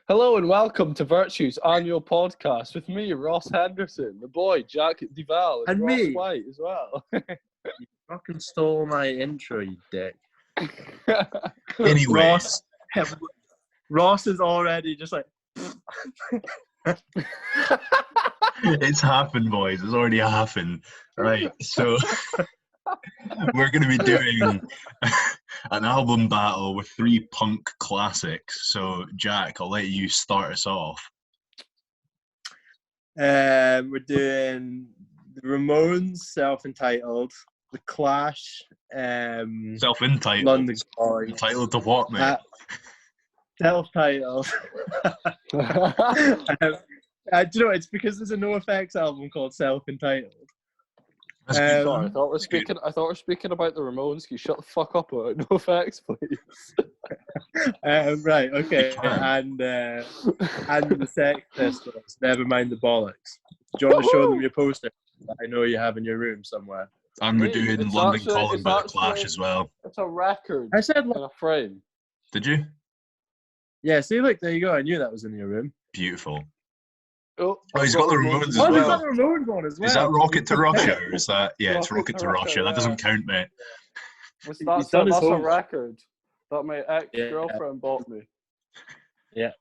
Hello and welcome to Virtue's annual podcast with me, Ross Henderson, the boy, Jack Duval, and Ross me. White as well. You fucking stole my intro, you dick. Anyway, Ross is already just like... it's happened, boys. It's already happened. Right, so we're going to be doing an album battle with three punk classics. So, Jack, I'll let you start us off. We're doing the Ramones, Self-Entitled, The Clash, Self-entitled? London Calling. Entitled to what, mate? Self-Titled. Do you know, it's because there's a NoFX album called Self-Entitled. That's good. Sorry, I thought we're speaking about the Ramones. Can you shut the fuck up about no facts, please? Right, okay. And the Sex Pistols, Never Mind the Bollocks. Do you want to show them your poster that I know you have in your room somewhere? And we're doing London Calling by The Clash as well. It's a record. I said in a frame. Did you? Yeah, see, look, there you go. I knew that was in your room. Beautiful. Oh, he's got the Ramones as Oh, he's well. got the Ramones one as well. Is that Rocket to Russia? Or is that... Yeah, it's Rocket to Russia. That doesn't count, mate. That's homework. a record that my ex-girlfriend bought me. Yeah.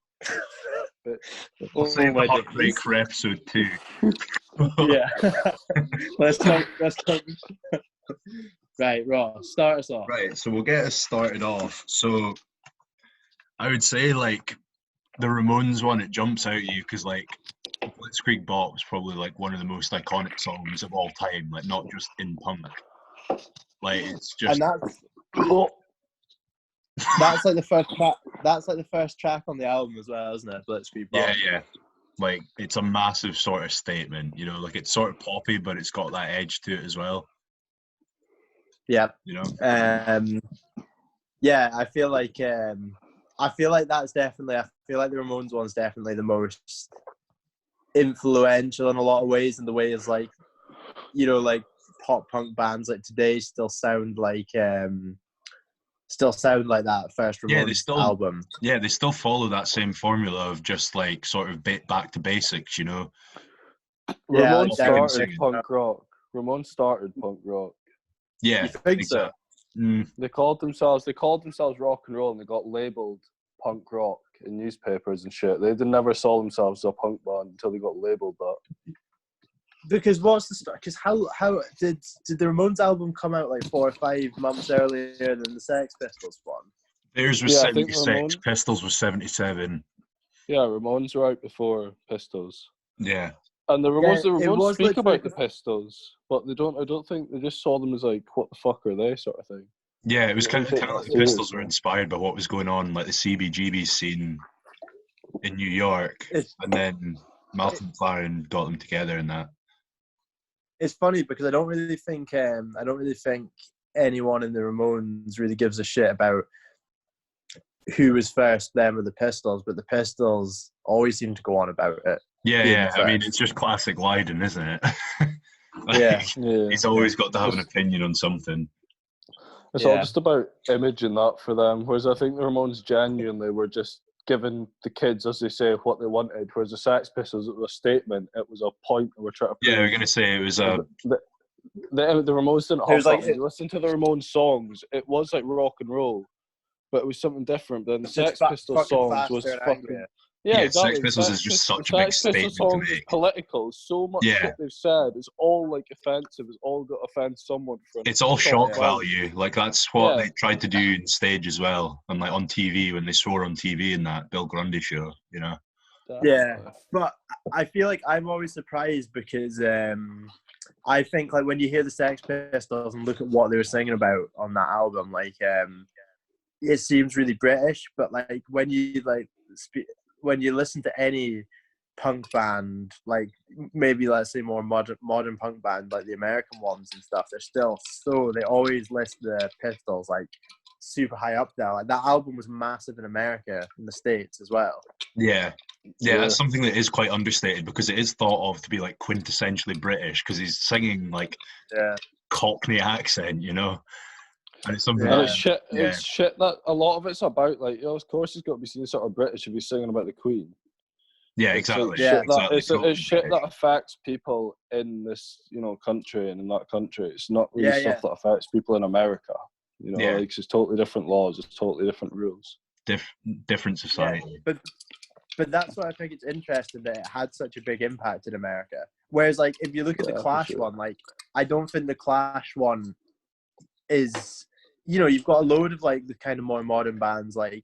We'll save the Heartbreak for episode 2. Yeah. Let's talk. Right, Ross, start us off. Right, so we'll get us started off. So I would say, like, the Ramones one, it jumps out at you because, like, Blitzkrieg Bop is probably, like, one of the most iconic songs of all time, like, not just in punk. Like, it's just... And that's like the first track. That's like the first track on the album as well, isn't it? Blitzkrieg Bop. Yeah. Like, it's a massive sort of statement, you know? Like, it's sort of poppy, but it's got that edge to it as well. Yeah. You know? Yeah, I feel like that's definitely. I feel like the Ramones one's definitely the most influential in a lot of ways, and the way is like, you know, like pop punk bands like today still sound like that first Ramones album. Yeah, they still follow that same formula of just like sort of back to basics, you know. Ramones started punk rock. Ramones started punk rock. Yeah, you think so? They called themselves rock and roll, and they got labelled punk rock in newspapers and shit. They never saw themselves as a punk band until they got labelled that. Because what's the start? Because how did the Ramones album come out like 4 or 5 months earlier than the Sex Pistols one? Theirs was 76. Pistols was 77. Yeah, Ramones were out before Pistols. Yeah. And the Ramones speak about the Pistols, but they don't. I don't think they just saw them as like, what the fuck are they, sort of thing. Yeah, it was kind of like the Pistols were inspired by what was going on, like the CBGB scene in New York, and then Malcolm McLaren got them together in that. It's funny because I don't really think anyone in the Ramones really gives a shit about who was first, them or the Pistols, but the Pistols always seem to go on about it. Yeah. I mean, it's just classic Lydon, isn't it? Yeah. He's always got to have an opinion on something. It's all just about image and that for them, whereas I think the Ramones genuinely were just giving the kids, as they say, what they wanted, whereas the Sex Pistols, it was a statement, it was a point that we're trying to prove. Yeah, we're going to say it was a... The Ramones didn't have that. When you listen to the Ramones songs, it was like rock and roll, but it was something different. Then the Sex Pistols songs was fucking... Yeah, exactly. Sex Pistols is just such a big statement to make. Political, so much shit they've said is all like offensive. It's all got to offend someone. It's all shock value. Like that's what they tried to do in stage as well, and like on TV when they swore on TV in that Bill Grundy show, you know. Yeah, but I feel like I'm always surprised because I think like when you hear the Sex Pistols and look at what they were singing about on that album, like it seems really British, but like when you when you listen to any punk band, like maybe let's say more modern punk band, like the American ones and stuff, they always list the Pistols like super high up there. Like that album was massive in America, in the States as well. Yeah, that's something that is quite understated because it is thought of to be like quintessentially British because he's singing like Cockney accent, you know. And it's something And that, it's shit. yeah. It's shit that a lot of it's about. Like, of course, he's got to be seen sort of British if he's singing about the Queen. Yeah, It's exactly. like Yeah. shit that exactly. it's Totally shit British. that affects people in this, country and in that country. It's not really stuff that affects people in America. Yeah. Like it's totally different laws. It's totally different rules. Different society. Yeah, but that's why I think it's interesting that it had such a big impact in America. Whereas, like, if you look at the Clash one, like, I don't think the Clash one is, you've got a load of, like, the kind of more modern bands, like,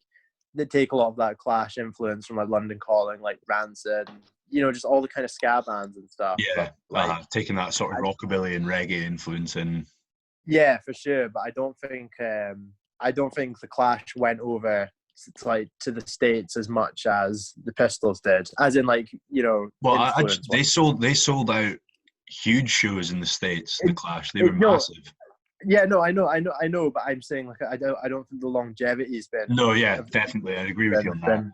that take a lot of that Clash influence from, like, London Calling, like Rancid, just all the kind of ska bands and stuff. Yeah, but, like, taking that sort of rockabilly and reggae influence in. Yeah, for sure. But I don't think the Clash went over to the States as much as the Pistols did. As in, like, Well, they sold out huge shows in the States. The Clash, they were massive. Yeah, no, I know. But I'm saying, like, I don't think the longevity's been. No, yeah, definitely, I agree with you on that.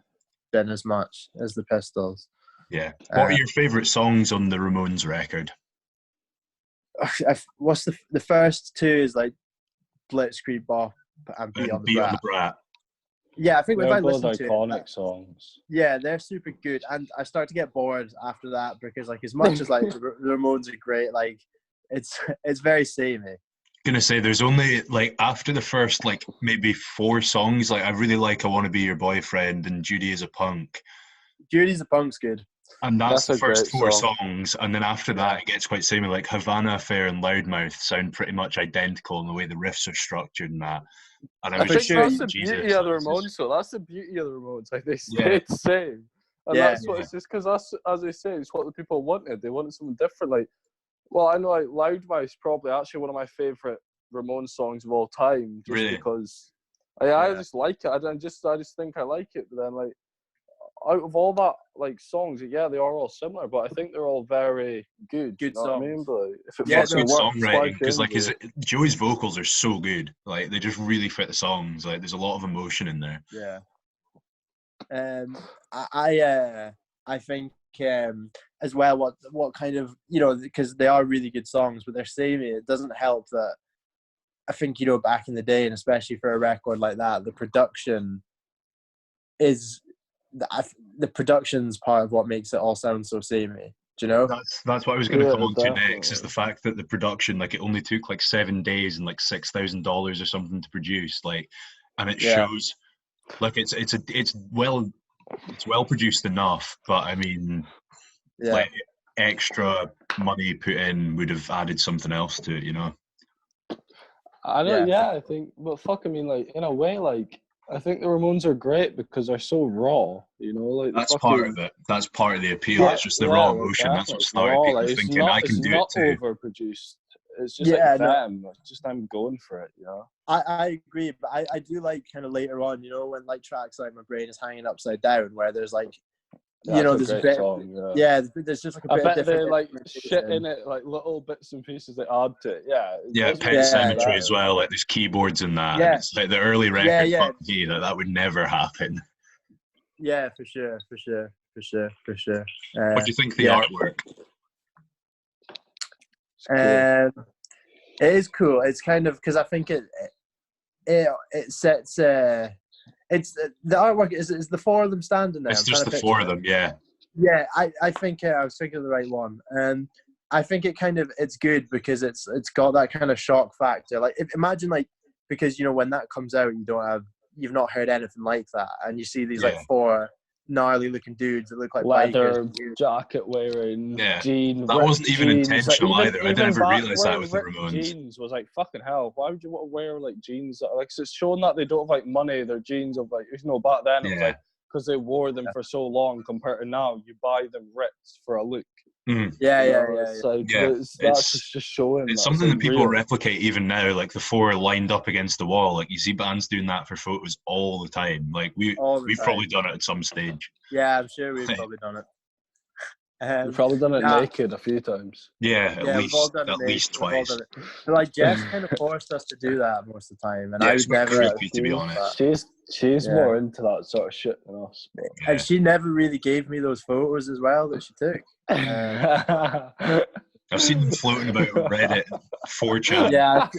Been as much as the Pistols. Yeah. What are your favourite songs on the Ramones record? What's the first two is like Blitzkrieg Bop and Beat on the Brat. Yeah, I think if I listen to iconic songs. Yeah, they're super good, and I start to get bored after that because, like, as much as like the Ramones are great, like it's very samey. Gonna say there's only like after the first like maybe 4 songs, like I really like I Want to Be Your Boyfriend and Judy is a Punk. Judy's a Punk's good. And that's the first 4 songs, and then after that it gets quite samey. Like Havana Affair and Loudmouth sound pretty much identical in the way the riffs are structured and that. And I think that's the beauty of the Ramones. So that's the beauty of the Ramones. Like they stayed the same, and that's what it's just because that's, as I say, it's what the people wanted. They wanted something different. Like, well, I know like Loudmouth's probably actually one of my favorite Ramones songs of all time, just because I just like it. I just think I like it. But then like, out of all that like songs, they are all similar, but I think they're all very good. Good songs. What I mean? But if it good songwriting, because like Joey's vocals are so good. Like they just really fit the songs. Like there's a lot of emotion in there. Yeah. I think as well what kind of because they are really good songs, but they're samey. It doesn't help that I think back in the day, and especially for a record like that, the production is. The production's part of what makes it all sound so samey. Do you know? That's what I was going to come on to next. Is the fact that the production, like, it only took like 7 days and like $6,000 or something to produce, like, and it shows, like, it's well produced enough, but I mean, like, extra money put in would have added something else to it, I know, I think, but fuck, I mean, like, in a way, like. I think the Ramones are great because they're so raw, like that's part of it. That's part of the appeal. It's just the raw emotion. That's what started people thinking I can do it too. It's not overproduced. It's just like them. Just I'm going for it. I agree, but I do like kind of later on, when like tracks like My Brain Is Hanging Upside Down, where there's like. There's a bit. Song, there's just like a bit. I bet they like shit in it, like little bits and pieces they add to it. Yeah, Pet Cemetery as well. Like there's keyboards in that. Yeah. It's like the early record. That would never happen. Yeah, for sure. What do you think of the artwork? It is cool. It's kind of because I think it sets. It's the artwork is the 4 of them standing there. It's just the 4 of them, yeah. Yeah, I think I was thinking of the right one, and I think it's good because it's got that kind of shock factor. Like imagine like because when that comes out, you've not heard anything like that, and you see these like 4 gnarly looking dudes that look like leather bikers. Jacket wearing jeans. That wasn't even intentional either. I never realised that with the Ramones. Jeans was like fucking hell. Why would you want to wear like jeans? That, like it's showing that they don't have like money. Their jeans of like back then it was like because they wore them for so long compared to now. You buy them ripped for a look. Mm. That's just showing. It's something that people replicate even now. Like the 4 lined up against the wall. Like you see bands doing that for photos all the time. Like we've probably done it at some stage. Yeah, I'm sure we've probably done it. We've probably done it naked a few times. Yeah, at least twice. But like Jess kind of forced us to do that most of the time, and I would never. Creepy, to be honest. She's more into that sort of shit than us. And she never really gave me those photos as well that she took. I've seen them floating about on Reddit, 4chan. Yeah,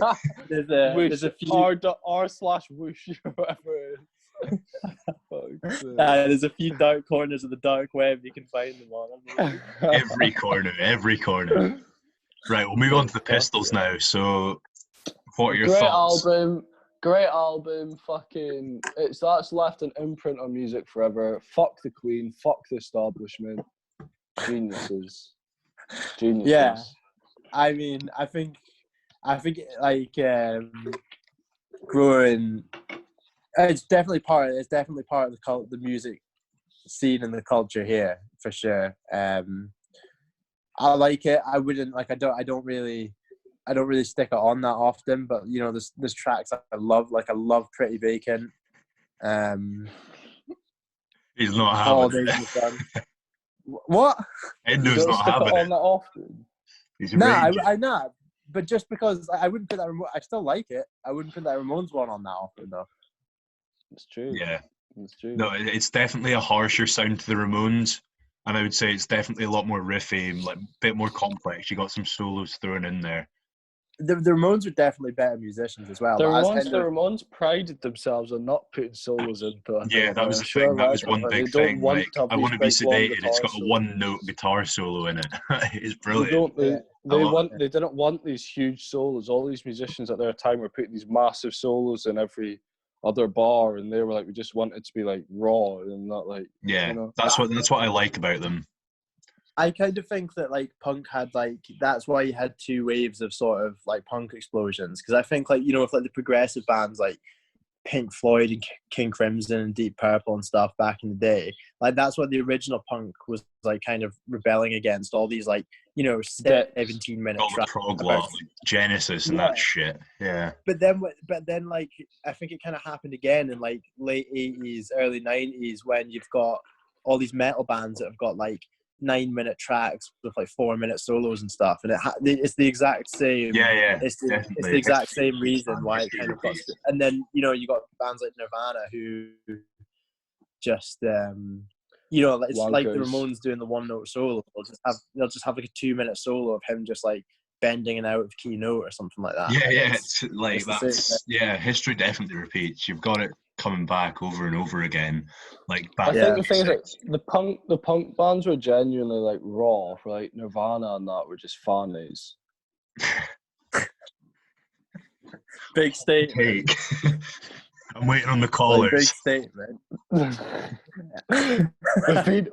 there's a few. r/whoosh or whatever it is. There's a few dark corners of the dark web you can find them on. Every corner. Right, we'll move on to the Pistols now. So, what are your thoughts? Great album. Fucking, that's left an imprint on music forever. Fuck the Queen. Fuck the establishment. Geniuses. Yeah, I mean, I think like growing. It's definitely part of the music scene and the culture here for sure. I like it. I wouldn't like. I don't really stick it on that often. But you know, there's tracks I love. Like I love Pretty Vacant. He's not having it. What? Hendo's not having it. On that often. I not. But just because I wouldn't put that. I still like it. I wouldn't put that Ramones one on that often though. It's true. Yeah, it's true. No, it's definitely a harsher sound to the Ramones, and I would say it's definitely a lot more riffy, like a bit more complex. You got some solos thrown in there. The Ramones are definitely better musicians as well. The Ramones prided themselves on not putting solos into it. Yeah, that was the thing. That was one big thing. Like, I Want to Be Sedated. It's got a one-note guitar solo in it. It's brilliant. They didn't want these huge solos. All these musicians at their time were putting these massive solos in every other bar, and they were like, we just want it to be like raw and not like. Yeah, you know. that's what I like about them. I kind of think that like punk had like that's why you had two waves of sort of like punk explosions, because I think like, you know, if like the progressive bands like Pink Floyd and King Crimson and Deep Purple and stuff back in the day, like that's what the original punk was like kind of rebelling against, all these like, you know, 17-minute tracks, prog lot, like Genesis and that shit. Yeah. But then like I think it kind of happened again in like late 80s, early 90s, when you've got all these metal bands that have got like 9-minute tracks with like 4-minute solos and stuff, and it's the exact same. It's the exact same reason why it kind of got. And then, you know, you got bands like Nirvana who just you know, it's like the Ramones doing the 1-note solo. They'll just have like a 2-minute solo of him just like bending an out of key note or something like that. It's like that's history definitely repeats. You've got it coming back over and over again. Like back. I think the thing is like the punk bands were genuinely like raw. For like Nirvana and that were just fannies. Big statement. I'm waiting on the callers. Big statement.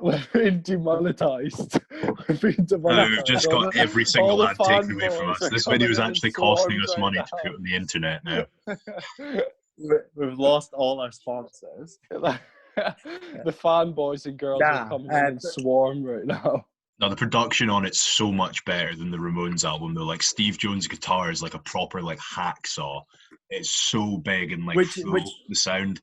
We've been demonetized. We've just got every single ad taken away from us. This video is actually costing us money to put on the internet now. We've lost all our sponsors. The fanboys and girls are coming in and swarm right now. No, the production on it's so much better than the Ramones album though. Like Steve Jones' guitar is like a proper like hacksaw. It's so big and like the sound.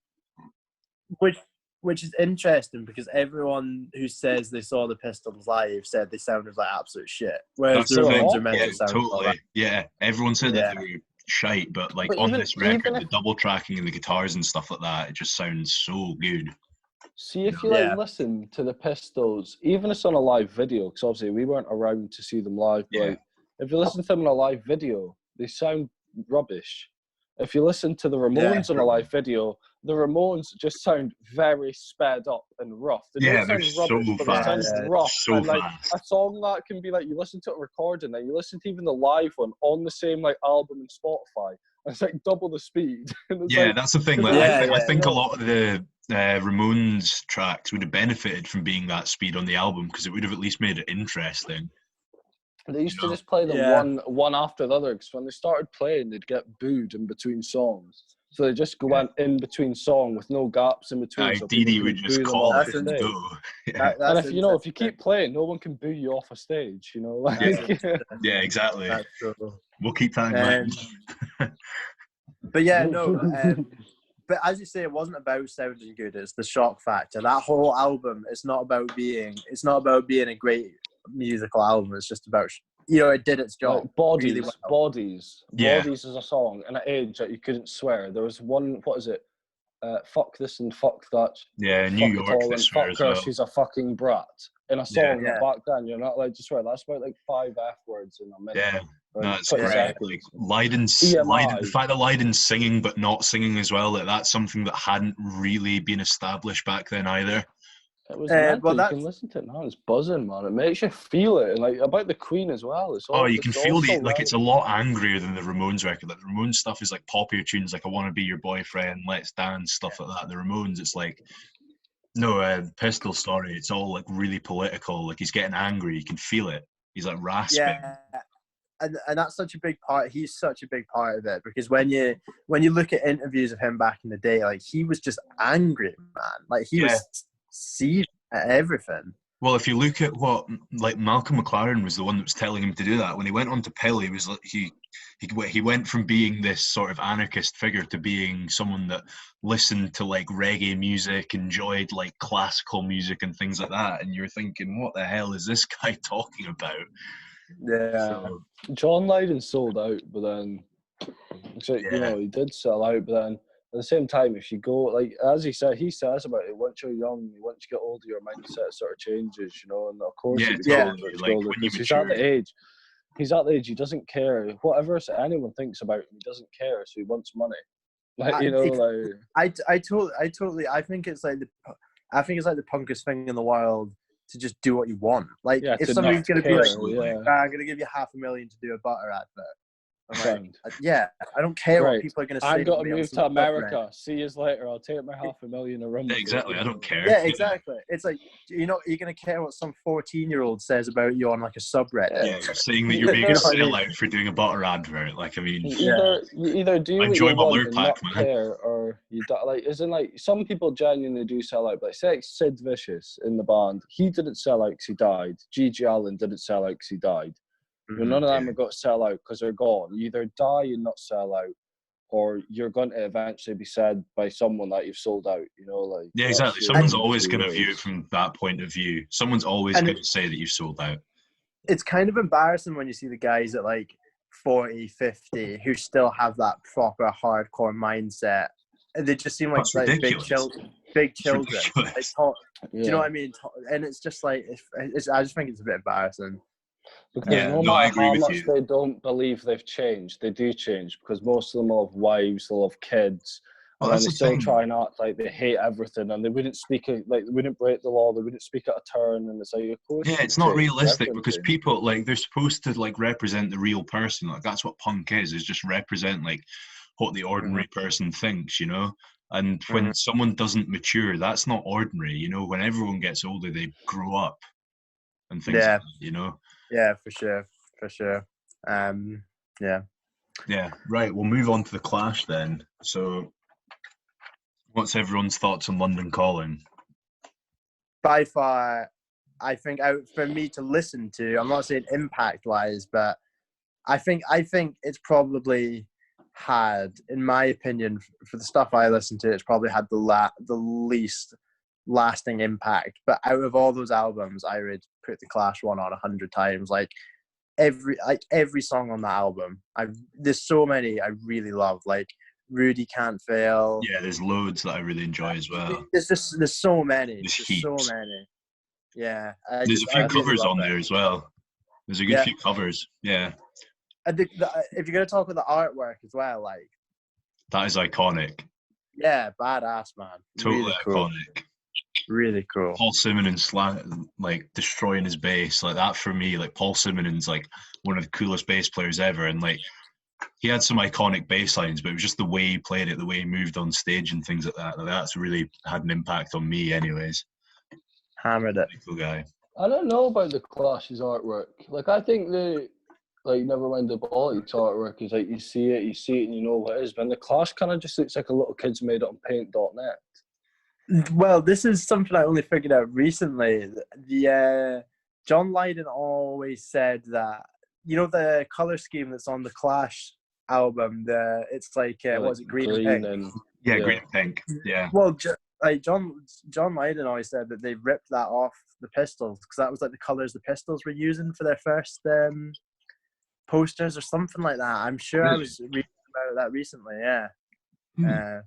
Which is interesting because everyone who says they saw the Pistols live said they sounded like absolute shit. Whereas the Ramones are meant to sound totally. Like, yeah, everyone said that they were shite, but like on this record, the double tracking and the guitars and stuff like that, it just sounds so good. See, if you like listen to the Pistols, even if it's on a live video, because obviously we weren't around to see them live, but like, if you listen to them on a live video, they sound rubbish. If you listen to the Ramones on a live video, the Ramones just sound very sped up and rough. They don't sound rubbish, but they sound rough. So and like fast. a song that can be like, you listen to it recording, and you listen to even the live one on the same like album and Spotify, and it's like double the speed. That's the thing. Like, I think a lot of the Ramones tracks would have benefited from being that speed on the album because it would have at least made it interesting. They used to just play them one after the other, because when they started playing, they'd get booed in between songs. So they just go in between song with no gaps in between. So Dee would just call it and go. And if you keep playing, no one can boo you off a stage. You know, yeah, exactly. We'll keep that in mind. But yeah, no. But as you say, it wasn't about sounding good. It's the shock factor. That whole album, it's not about being a great musical album. It's just about, you know, it did its job. Like Bodies, really well. Bodies is a song and an age that you couldn't swear. There was one, what is it? fuck this and fuck that. Yeah, New Fuck it York all they and swear fuck as her, well. she's a fucking brat. In a song Yeah. back then, you're not allowed to swear. That's about like 5 F words in a minute. Yeah, Or that's 20 great. seconds. Like Lydon's, EMI. the fact that Lydon's singing but not singing as well, like that's something that hadn't really been established back then either. It was mental. well, You can listen to it now. It's buzzing, man. It makes you feel it. And like about the Queen as well. It's all. Oh, you can it's feel also like it's a lot angrier than the Ramones record. Like the Ramones stuff is like poppier tunes, like "I Want to Be Your Boyfriend," "Let's Dance," stuff like that. The Ramones, it's like Pistol Story. It's all like really political. Like he's getting angry. You can feel it. He's like rasping. Yeah, and that's such a big part. He's such a big part of it because when you look at interviews of him back in the day, like he was just angry, man. Like he was seething at everything. Well, if you look at what, like Malcolm McLaren was the one that was telling him to do that. When he went on to Pill, he was like, he went from being this sort of anarchist figure to being someone that listened to like reggae music, enjoyed like classical music and things like that. And you're thinking, what the hell is this guy talking about? Yeah. So, John Lydon sold out, but then, so, you know, he did sell out, but then at the same time, if you go, like, as he says about it, once you're young, once you get older, your mindset sort of changes, you know, and of course, totally. Like when you he's at mature. the age. He's at the age, he doesn't care. Whatever anyone thinks about him, he doesn't care, so he wants money. Like, you know, like... I totally, I think it's like the punkest thing in the world to just do what you want. Like, if somebody's going to be like, I'm going to give you $500,000 to do a butter advert. I'm like, I don't care what people are going to say. I've got to move to America. See you later. I'll take my $500,000 and run with Exactly. it. I don't care. Yeah, exactly. It's like, you're going to care what some 14-year-old says about you on like a subreddit. Yeah, saying that you're being a sellout for doing a butter advert. Like, I mean, you either do what enjoy you my want lure and pack, not man. care, or you like. Isn't like some people genuinely do sell out. Like, say Sid Vicious in the band, he didn't sell out because he died. G.G. Allen didn't sell out because he died. None of them have got to sell out because they're gone. You either die and not sell out, or you're going to eventually be said by someone that you've sold out. You know, like exactly. Someone's always going to view it from that point of view. Someone's always going to say that you've sold out. It's kind of embarrassing when you see the guys at like 40, 50 who still have that proper hardcore mindset. They just seem like big children. Like, do you know what I mean? And it's just like I just think it's a bit embarrassing. Because no matter how much they don't believe they've changed, they do change because most of them will have wives, they'll have kids, and they still try and act like they hate everything, and they wouldn't speak they wouldn't break the law, they wouldn't speak at a turn, and it's like, of course. Yeah, it's not realistic because people like they're supposed to like represent the real person. Like that's what punk is just represent like what the ordinary person thinks, you know. And when someone doesn't mature, that's not ordinary, you know. When everyone gets older, they grow up and things like that, you know. Yeah, for sure. Yeah, right. We'll move on to the Clash then. So, what's everyone's thoughts on London Calling? By far, I think for me to listen to, I'm not saying impact-wise, but I think it's probably had, in my opinion, for the stuff I listen to, it's probably had the least lasting impact. But out of all those albums, I would put the Clash one on 100 times. Like every song on that album, there's so many I really love. Like Rudy Can't Fail. Yeah, there's loads that I really enjoy as well. There's so many. There's so many. Yeah. There's a few covers on there as well. There's a good few covers. Yeah. And if you're gonna talk about the artwork as well, like that is iconic. Yeah, badass, man. Totally really iconic. Cool. Really cool. Paul Simonon like destroying his bass, like that for me. Like Paul Simonon's like one of the coolest bass players ever, and like he had some iconic bass lines, but it was just the way he played it, the way he moved on stage and things like that. Like, that's really had an impact on me, anyways. Hammered it. Cool guy. I don't know about the Clash's artwork. Like I think never mind the Bollocks artwork is like you see it and you know what it is. But the Clash kind of just looks like a little kid's made it on paint.net. Well, this is something I only figured out recently. The John Lydon always said that, you know, the color scheme that's on the Clash album, it's like what is it, green and pink? Green and pink. Yeah. Well, John Lydon always said that they ripped that off the Pistols because that was like the colors the Pistols were using for their first posters or something like that. I'm sure I was reading about that recently. Yeah.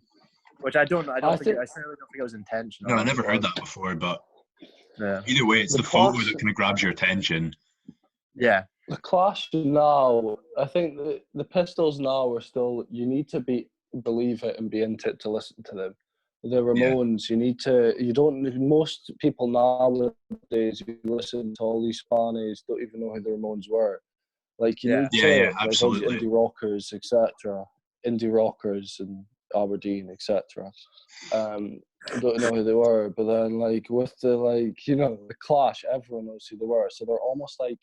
which I don't know. I certainly don't think it was intentional. No, I never heard that before, but yeah. Either way, it's the photo that kind of grabs your attention. Yeah. The Clash now, I think the Pistols now are still, you need to believe it and be into it to listen to them. The Ramones, most people nowadays who listen to all these Spanish don't even know who the Ramones were. Like, you need to, absolutely. like, indie rockers, etc. Indie rockers in Aberdeen, etc. Don't know who they were, but then, like, with the Clash, everyone knows who they were. So they're almost like,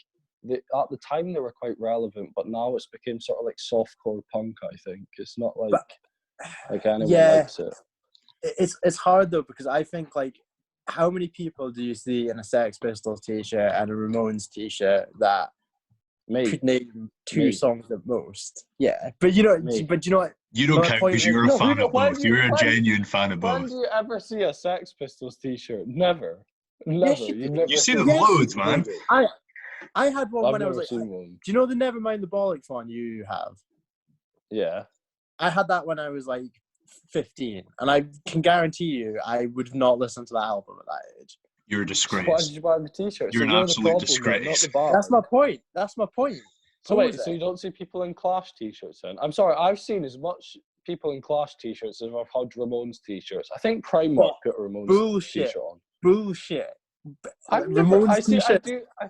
at the time they were quite relevant, but now it's become sort of like softcore punk. I think it's not like anyone likes it. It's hard though, because I think, like, how many people do you see in a Sex Pistols t-shirt and a Ramones t-shirt that could name two songs at most? Yeah, but you know what? You don't count because you're a fan of both. You're a genuine fan of both. When do you ever see a Sex Pistols t-shirt? Never. Yes, you see them loads, man. I had one when I was like, do you know the Nevermind the Bollocks one you have? Yeah. I had that when I was like 15, and I can guarantee you I would have not listened to that album at that age. You're a disgrace. Why did you buy the t-shirt? You're an absolute disgrace. That's my point. So wait, so you don't see people in Clash t-shirts then? I'm sorry, I've seen as much people in Clash t-shirts as I've had Ramones t-shirts. I think Primark put a Ramones t-shirt on. Bullshit. I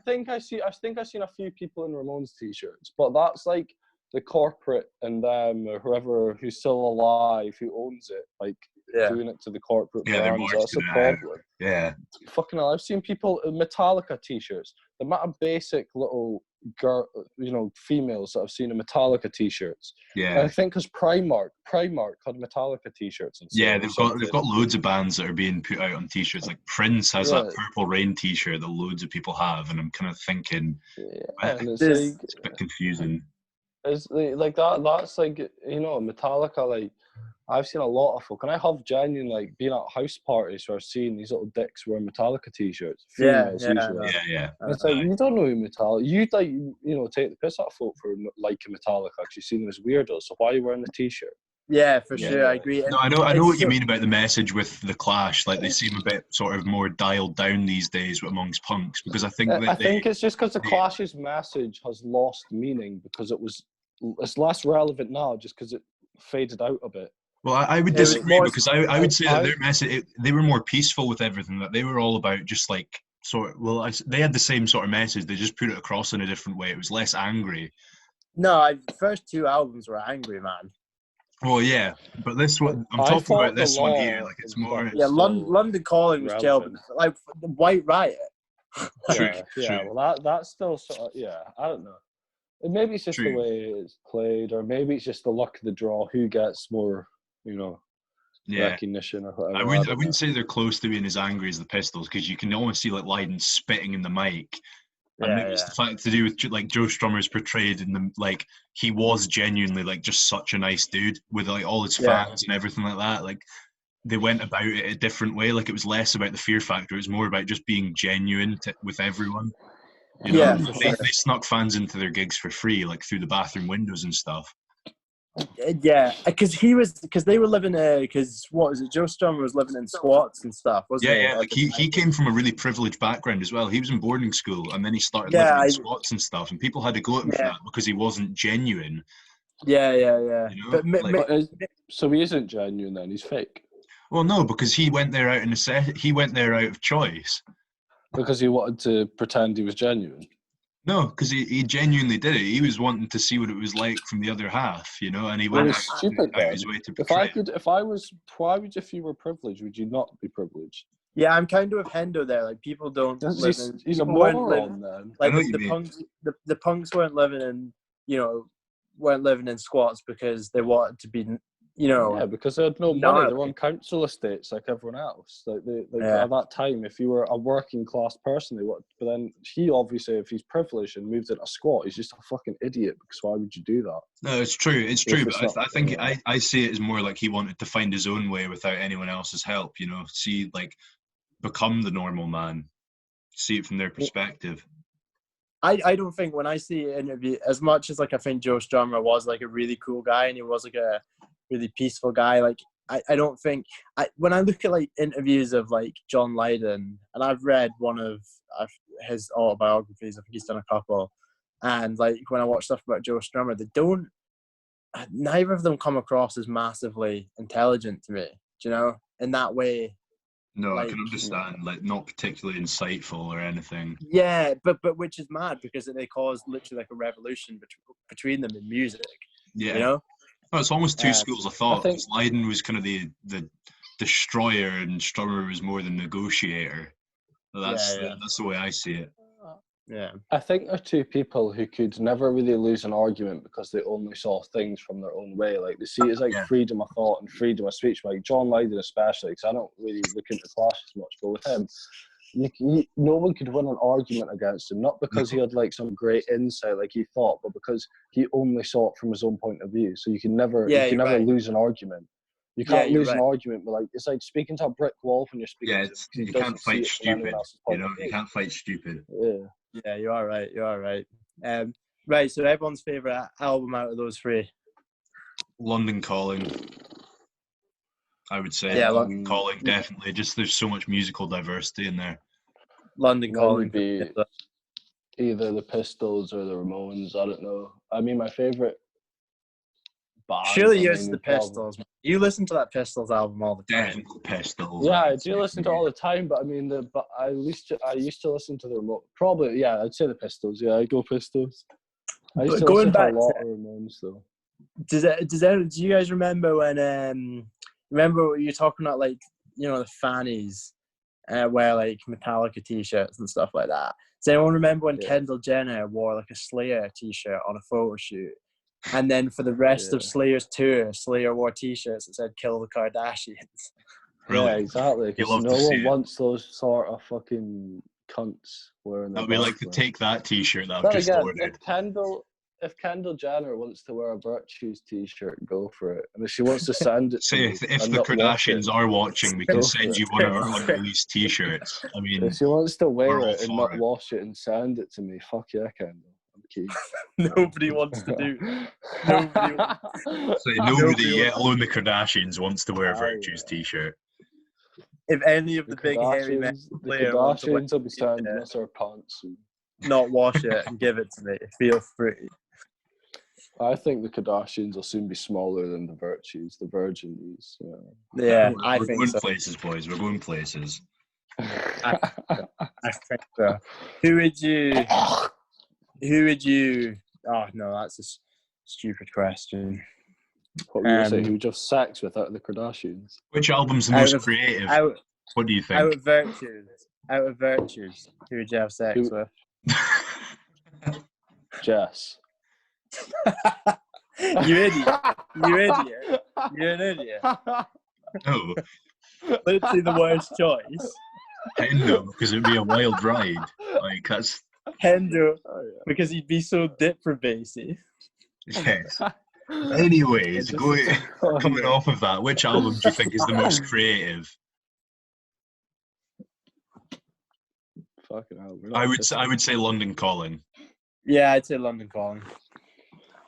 think I've seen a few people in Ramones t-shirts, but that's like the corporate and them or whoever who's still alive who owns it, like doing it to the corporate brands. That's a problem. Yeah. Fucking hell, I've seen people in Metallica t-shirts. The amount of basic little girl, females that I've seen in Metallica t-shirts. Yeah. And I think because Primark had Metallica t-shirts and stuff. Yeah, they've got loads of bands that are being put out on t-shirts. Like Prince has that Purple Rain t-shirt that loads of people have, and I'm kind of thinking, it's a bit confusing. It's like that. That's like Metallica. Like, I've seen a lot of folk, and I have genuine like being at house parties where I've seen these little dicks wearing Metallica t-shirts. Females usually. Yeah. And it's like, you don't know who Metallica. You'd like take the piss out of folk for liking Metallica because you see them as weirdos. So why are you wearing the t-shirt? Yeah, for sure, I agree. No, I know what you mean about the message with the Clash. Like, they seem a bit sort of more dialed down these days amongst punks, because I think it's just because the Clash's message has lost meaning because it's less relevant now just because it faded out a bit. Well, I would disagree because I would say that their message, they were more peaceful with everything. That they were all about just like they had the same sort of message. They just put it across in a different way. It was less angry. No, the first two albums were angry, man. Well, yeah, but this one, I'm talking about this one here. Like, it's more. Yeah, London Calling was chill, but like the White Riot. True. Well, that's still sort of, I don't know. Maybe it's just the way it's played, or maybe it's just the luck of the draw. Who gets more, recognition or whatever. I wouldn't say they're close to being as angry as the Pistols, because you can almost see like Lydon spitting in the mic. And maybe it's the fact to do with like Joe Strummer's portrayed in the, like, he was genuinely like just such a nice dude with like all his fans and everything like that. Like, they went about it a different way. Like, it was less about the fear factor. It was more about just being genuine with everyone. They snuck fans into their gigs for free, like through the bathroom windows and stuff. Yeah, because they were living what was it? Joe Strummer was living in squats and stuff, wasn't he? Yeah. Like, he came from a really privileged background as well. He was in boarding school, and then he started living in squats and stuff, and people had to go at him for that because he wasn't genuine. Yeah. But so he isn't genuine then? He's fake. Well, no, because he went there out he went there out of choice. Because he wanted to pretend he was genuine. No, because he genuinely did it. He was wanting to see what it was like from the other half, and he went out his way to portray it. If you were privileged, would you not be privileged? Yeah, I'm kind of with Hendo there. Like, people don't. He's a moron then. Like, the punks weren't living in squats because they wanted to be. Because they had no money. They were on council estates like everyone else. At that time, if you were a working class person, but then he obviously, if he's privileged and moved in a squat, he's just a fucking idiot, because why would you do that? No, it's true. But I think I see it as more like he wanted to find his own way without anyone else's help, see, like, become the normal man, see it from their perspective. I don't think, when I see an interview, as much as like I think Joe Strummer was like a really cool guy and he was like a really peaceful guy, like, I don't think when I look at like interviews of like John Lydon, and I've read one of his autobiographies. I think he's done a couple, and like when I watch stuff about Joe Strummer, neither of them come across as massively intelligent to me. Do you know? In that way. No, like, I can understand. Like, not particularly insightful or anything. Yeah, but which is mad because they caused literally like a revolution between them in music. Yeah. You know? No, it's almost two schools of thought. I think Lydon was kind of the destroyer, and Strummer was more the negotiator. That's the way I see it. Yeah. I think they're two people who could never really lose an argument because they only saw things from their own way. Like, they see it as like freedom of thought and freedom of speech. Like John Lydon especially, because I don't really look into Clash as much, but with him, no one could win an argument against him, not because he had like some great insight like he thought, but because he only saw it from his own point of view. So you can never lose an argument. You can't lose an argument, but like it's like speaking to a brick wall when you're speaking. Yeah, you can't fight stupid. You know, you can't fight stupid. Yeah, you are right. Right. So everyone's favorite album out of those three. London Calling. I would say London Calling, definitely. Just there's so much musical diversity in there. London Calling would be either the Pistols or the Ramones. I don't know. I mean, my favorite band. Surely yours the Pistols. You listen to that Pistols album all the time. Definitely Pistols. Yeah, I do listen to it all the time, but I mean, I used to listen to the Ramones. Probably, yeah, I'd say the Pistols. Yeah, I go Pistols. I used to listen to a lot of Ramones, though. Do you guys remember when? Remember what you were talking about, like, you know, the fannies wear like Metallica t-shirts and stuff like that. Does anyone remember when Kendall Jenner wore like a Slayer t-shirt on a photo shoot? And then for the rest of Slayer's tour, Slayer wore t-shirts that said "Kill the Kardashians." Really? Yeah, exactly. Because no one wants those sort of fucking cunts wearing that. That'd be like to take that t-shirt that I've just ordered. If Kendall Jenner wants to wear a Virtues t-shirt, go for it. And if she wants to send it to me, if the Kardashians are watching, we can send you one of our unreleased t-shirts. I mean, if she wants to wear it and not wash it and send it to me, fuck yeah, Kendall. I'm keen. Nobody wants to do. Nobody yet alone the Kardashians wants to wear a Virtues t-shirt. If any of the big hairy men Kardashians will be sending us our pants soon. Not wash it and give it to me. Feel free. I think the Kardashians will soon be smaller than the Virtues, the Virginies. Yeah, we're going places, boys. We're going places. I think so. Who would you? Oh no, that's a stupid question. What would you say? Who would you have sex with out of the Kardashians? Which album's the most creative? What do you think? Out of Virtues, who would you have sex with? Jess. You idiot. You're an idiot. No. Literally the worst choice. Hendo, because it'd be a wild ride. Like, that's... Hendo, because he'd be so depravasive. Yes. Anyways, coming off of that, which album do you think is the most creative? Fucking hell. I would say London Calling. Yeah, I'd say London Calling.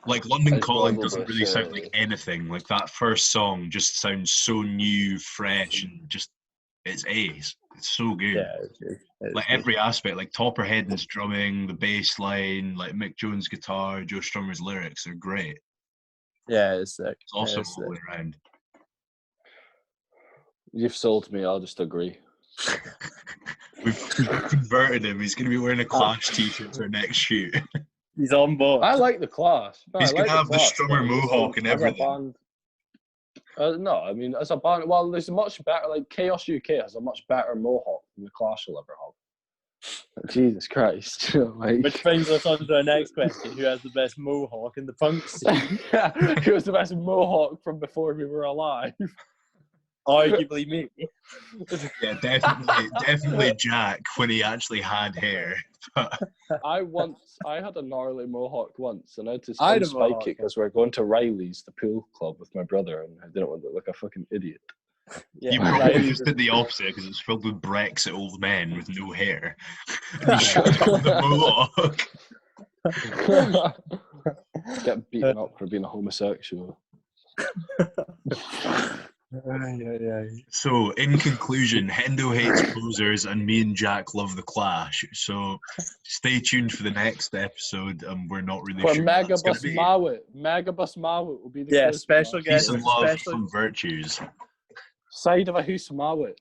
Like, London Calling doesn't really sound like anything. Like, that first song just sounds so new, fresh, and just, it's ace. It's so good. Yeah, it's like, every aspect, like Topper Headon's drumming, the bass line, like Mick Jones' guitar, Joe Strummer's lyrics, they're great. Yeah, it's sick. It's awesome all the way around. You've sold me, I'll just agree. We've converted him. He's going to be wearing a Clash t-shirt for our next shoot. He's on board. I like the Clash. No, he's going to have the Strummer mohawk and everything. No, I mean, as a band, well, there's a much better, like, Chaos UK has a much better mohawk than the Clash will ever have. Jesus Christ. Like... Which brings us on to our next question. Who has the best mohawk in the punk scene? Who has the best mohawk from before we were alive? Arguably me. Yeah, definitely Jack when he actually had hair. I had a gnarly mohawk once, and I had to spike it because we were going to Riley's, the pool club, with my brother, and I didn't want to look like a fucking idiot. Yeah, you probably just did the opposite because it's filled with Brexit old men with no hair. You should have got the mohawk. Get beaten up for being a homosexual. So, in conclusion, Hendo hates posers and me and Jack love the Clash. So, stay tuned for the next episode. We're not really For sure what that's going to Megabus be. Megabus Mawit will be the Christmas. Special Peace guest. and love from Virtues. Side of a hoose Mawit.